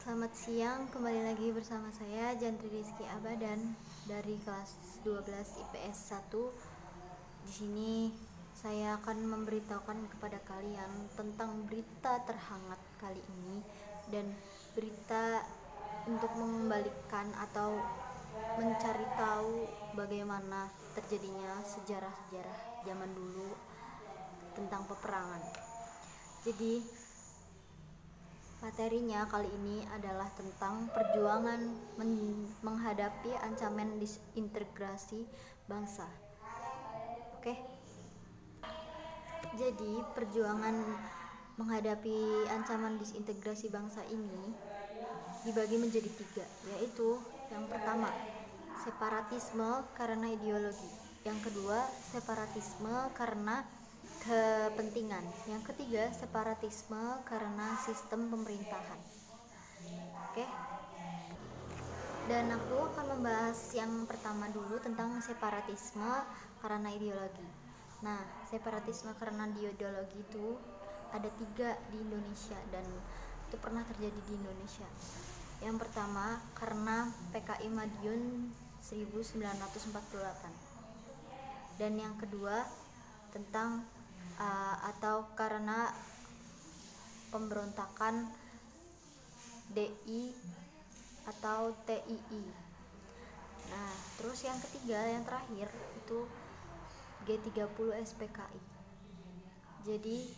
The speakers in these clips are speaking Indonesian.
Selamat siang, kembali lagi bersama saya Jantri Rizky Abadan dari kelas 12 IPS 1. Di sini saya akan memberitahukan kepada kalian tentang berita terhangat kali ini dan berita untuk mengembalikan atau mencari tahu bagaimana terjadinya sejarah-sejarah zaman dulu tentang peperangan. Jadi materinya kali ini adalah tentang perjuangan menghadapi ancaman disintegrasi bangsa. Oke. Jadi perjuangan menghadapi ancaman disintegrasi bangsa ini dibagi menjadi 3, yaitu yang pertama, separatisme karena ideologi. Yang kedua, separatisme karena kepentingan. Yang ketiga, separatisme karena sistem pemerintahan. Oke. Dan aku akan membahas yang pertama dulu tentang separatisme karena ideologi. Nah, separatisme karena ideologi itu ada 3 di Indonesia dan itu pernah terjadi di Indonesia. Yang pertama, karena PKI Madiun 1948. Dan yang kedua, tentang atau karena pemberontakan DI atau TII. Nah, terus yang ketiga, yang terakhir itu G30 SPKI. Jadi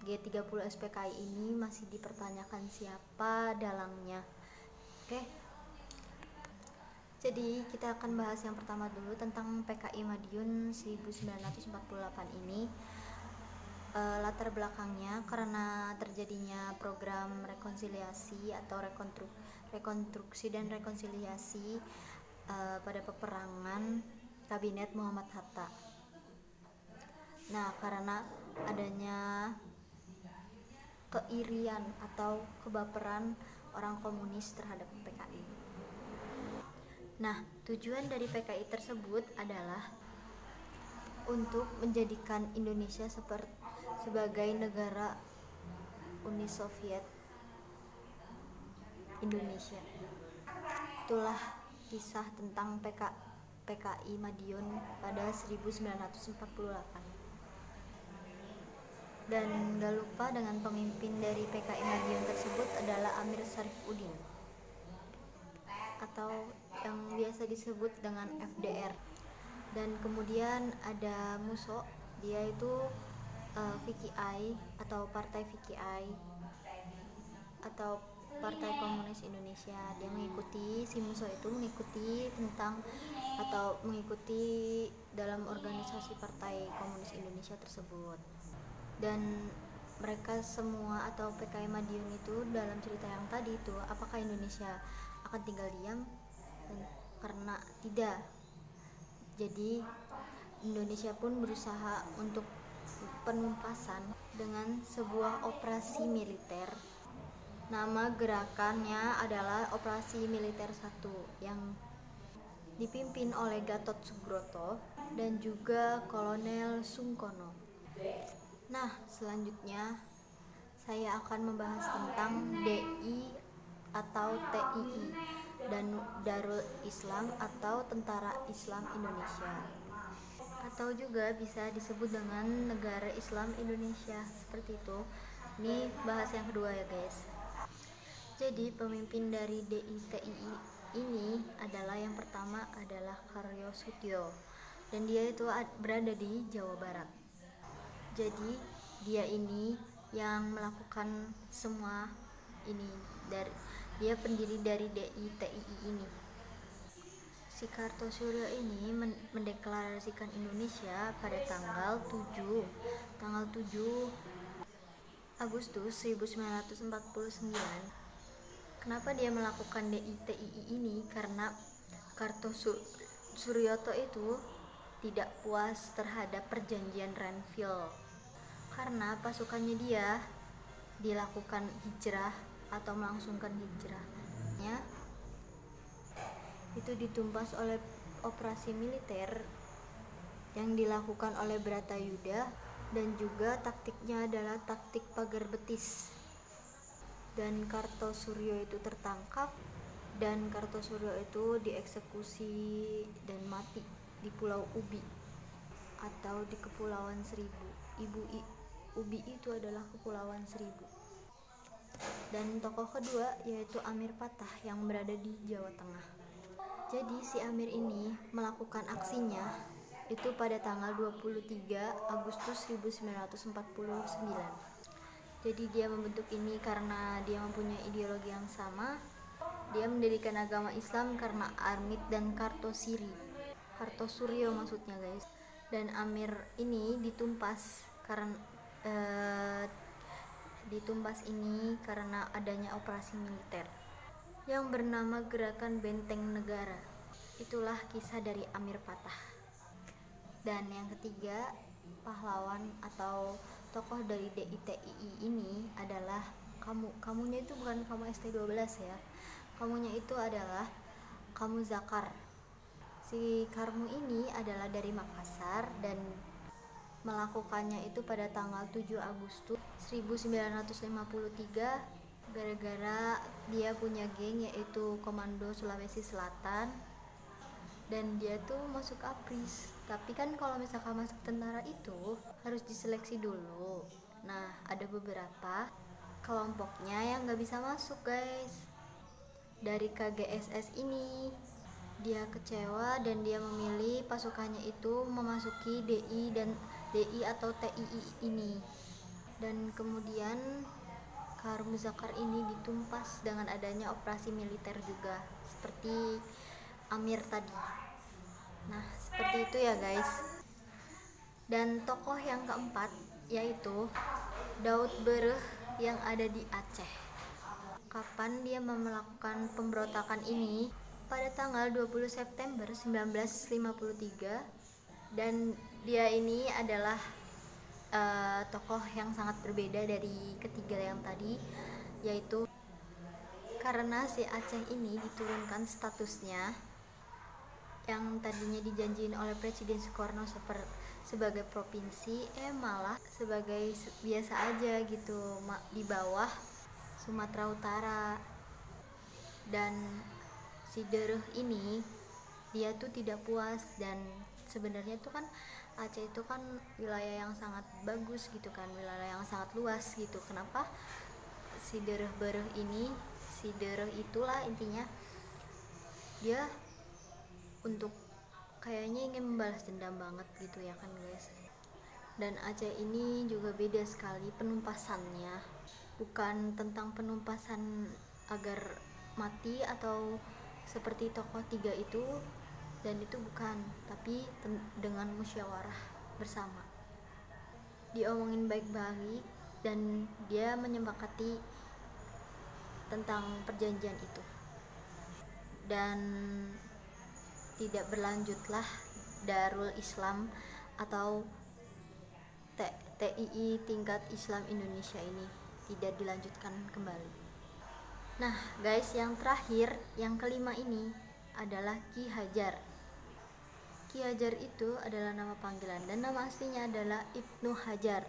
G30 SPKI ini masih dipertanyakan siapa dalangnya. Oke. Jadi kita akan bahas yang pertama dulu tentang PKI Madiun 1948 ini. Latar belakangnya karena terjadinya program rekonsiliasi atau rekonstruksi dan rekonsiliasi pada peperangan Kabinet Muhammad Hatta. Nah, karena adanya keirian atau kebaperan orang komunis terhadap PKI. Nah, tujuan dari PKI tersebut adalah untuk menjadikan Indonesia sebagai negara Uni Soviet Indonesia. Itulah kisah tentang PKI Madiun pada 1948. Dan gak lupa dengan pemimpin dari PKI Madiun tersebut adalah Amir Syarifuddin atau yang biasa disebut dengan FDR. Dan kemudian ada Musso, dia itu VKI atau Partai VKI atau Partai Komunis Indonesia. Dia mengikuti, si Musso itu mengikuti tentang atau mengikuti dalam organisasi Partai Komunis Indonesia tersebut. Dan mereka semua atau PKI Madiun itu dalam cerita yang tadi itu, apakah Indonesia akan tinggal diam? Karena tidak. Jadi Indonesia pun berusaha untuk penumpasan dengan sebuah operasi militer. Nama gerakannya adalah Operasi Militer 1 yang dipimpin oleh Gatot Subroto dan juga Kolonel Sungkono. Nah, selanjutnya saya akan membahas tentang DI atau TII dan Darul Islam atau Tentara Islam Indonesia, atau juga bisa disebut dengan Negara Islam Indonesia, seperti itu. Ini bahas yang kedua ya guys. Jadi pemimpin dari DI-TII ini adalah yang pertama adalah Karyosutyo, dan dia itu berada di Jawa Barat. Jadi dia ini yang melakukan semua ini, dia pendiri dari DI-TII ini. Si Kartosuryo ini mendeklarasikan Indonesia pada tanggal 7 Agustus 1949. Kenapa dia melakukan DI-TII ini? Karena Kartosuryoto itu tidak puas terhadap perjanjian Renville, karena pasukannya dia dilakukan hijrah atau melangsungkan hijrahnya itu ditumpas oleh operasi militer yang dilakukan oleh Bratayuda, dan juga taktiknya adalah taktik pagar betis. dan Kartosuryo itu tertangkap, dan Kartosuryo itu dieksekusi dan mati di Pulau Ubi atau di Kepulauan Seribu. Ubi itu adalah Kepulauan Seribu. Dan tokoh kedua yaitu Amir Patah yang berada di Jawa Tengah. Jadi si Amir ini melakukan aksinya itu pada tanggal 23 Agustus 1949. Jadi dia membentuk ini karena dia mempunyai ideologi yang sama. Dia mendirikan agama Islam karena Amit dan Kartosuryo maksudnya guys. Dan Amir ini ditumpas karena adanya operasi militer yang bernama Gerakan Benteng Negara. Itulah kisah dari Amir Patah. Dan yang ketiga, pahlawan atau tokoh dari DITII ini adalah kamunya itu bukan kamu ST12 ya. Kamunya itu adalah Kamu Zakar. Si Karmu ini adalah dari Makassar dan melakukannya itu pada tanggal 7 Agustus 1953 gara-gara dia punya geng yaitu Komando Sulawesi Selatan, dan dia tuh masuk APRIS. Tapi kan kalau misalkan masuk tentara itu harus diseleksi dulu. Nah, ada beberapa kelompoknya yang gak bisa masuk guys. Dari KGSS ini dia kecewa dan dia memilih pasukannya itu memasuki DI atau TII ini. Dan kemudian Karmu Zakar ini ditumpas dengan adanya operasi militer juga seperti Amir tadi. Nah, seperti itu ya guys. Dan tokoh yang keempat yaitu Daud Bereh yang ada di Aceh. Kapan dia melakukan pemberontakan ini? Pada tanggal 20 September 1953. Dan dia ini adalah tokoh yang sangat berbeda dari ketiga yang tadi, yaitu karena si Aceh ini diturunkan statusnya yang tadinya dijanjiin oleh Presiden Soekarno sebagai provinsi, malah sebagai biasa aja gitu di bawah Sumatera Utara. Dan si Dereh ini dia tuh tidak puas, dan sebenarnya tuh kan Aceh itu kan wilayah yang sangat bagus gitu kan, wilayah yang sangat luas gitu. Kenapa si Dereh itulah intinya dia untuk kayaknya ingin membalas dendam banget gitu ya kan guys. Dan Aceh ini juga beda sekali penumpasannya, bukan tentang penumpasan agar mati atau seperti tokoh tiga itu, dan itu bukan, tapi dengan musyawarah bersama, diomongin baik-baik, dan dia menyepakati tentang perjanjian itu. Dan tidak berlanjutlah Darul Islam atau TII tingkat Islam Indonesia ini, tidak dilanjutkan kembali. Nah guys, yang terakhir, yang kelima ini adalah Ki Hajar. Ki Hajar itu adalah nama panggilan dan nama aslinya adalah Ibnu Hajar.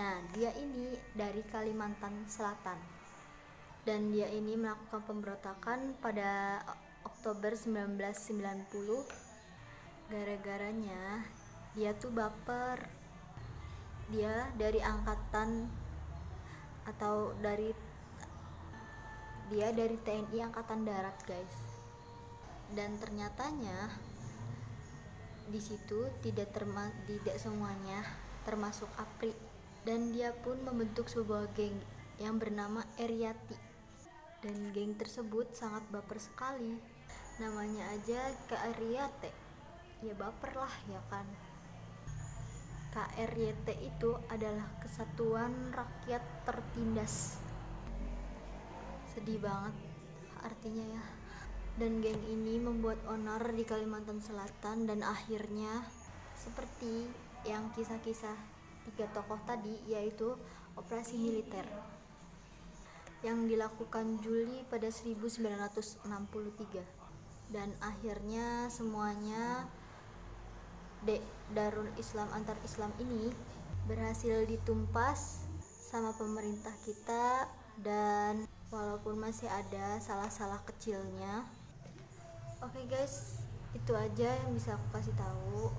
Nah, dia ini dari Kalimantan Selatan. Dan dia ini melakukan pemberontakan pada Oktober 1990. Gara-garanya dia tuh baper. Dia dari angkatan atau dari TNI Angkatan Darat, guys. Dan ternyatanya di situ tidak semuanya termasuk APRI, dan dia pun membentuk sebuah geng yang bernama Eryati. Dan geng tersebut sangat baper sekali, namanya aja KRYT, ya baper lah ya kan. KRYT itu adalah Kesatuan Rakyat Tertindas. Sedih banget artinya ya. Dan geng ini membuat onar di Kalimantan Selatan, dan akhirnya seperti yang kisah-kisah tiga tokoh tadi, yaitu operasi militer yang dilakukan Juli pada 1963. Dan akhirnya semuanya Darul Islam Antar Islam ini berhasil ditumpas sama pemerintah kita dan walaupun masih ada salah-salah kecilnya. Oke guys, itu aja yang bisa aku kasih tahu.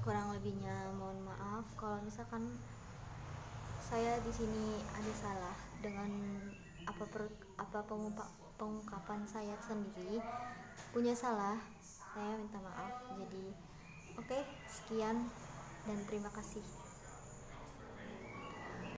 Kurang lebihnya mohon maaf kalau misalkan saya di sini ada salah dengan pengungkapan saya sendiri punya salah, saya minta maaf. Jadi oke, sekian dan terima kasih.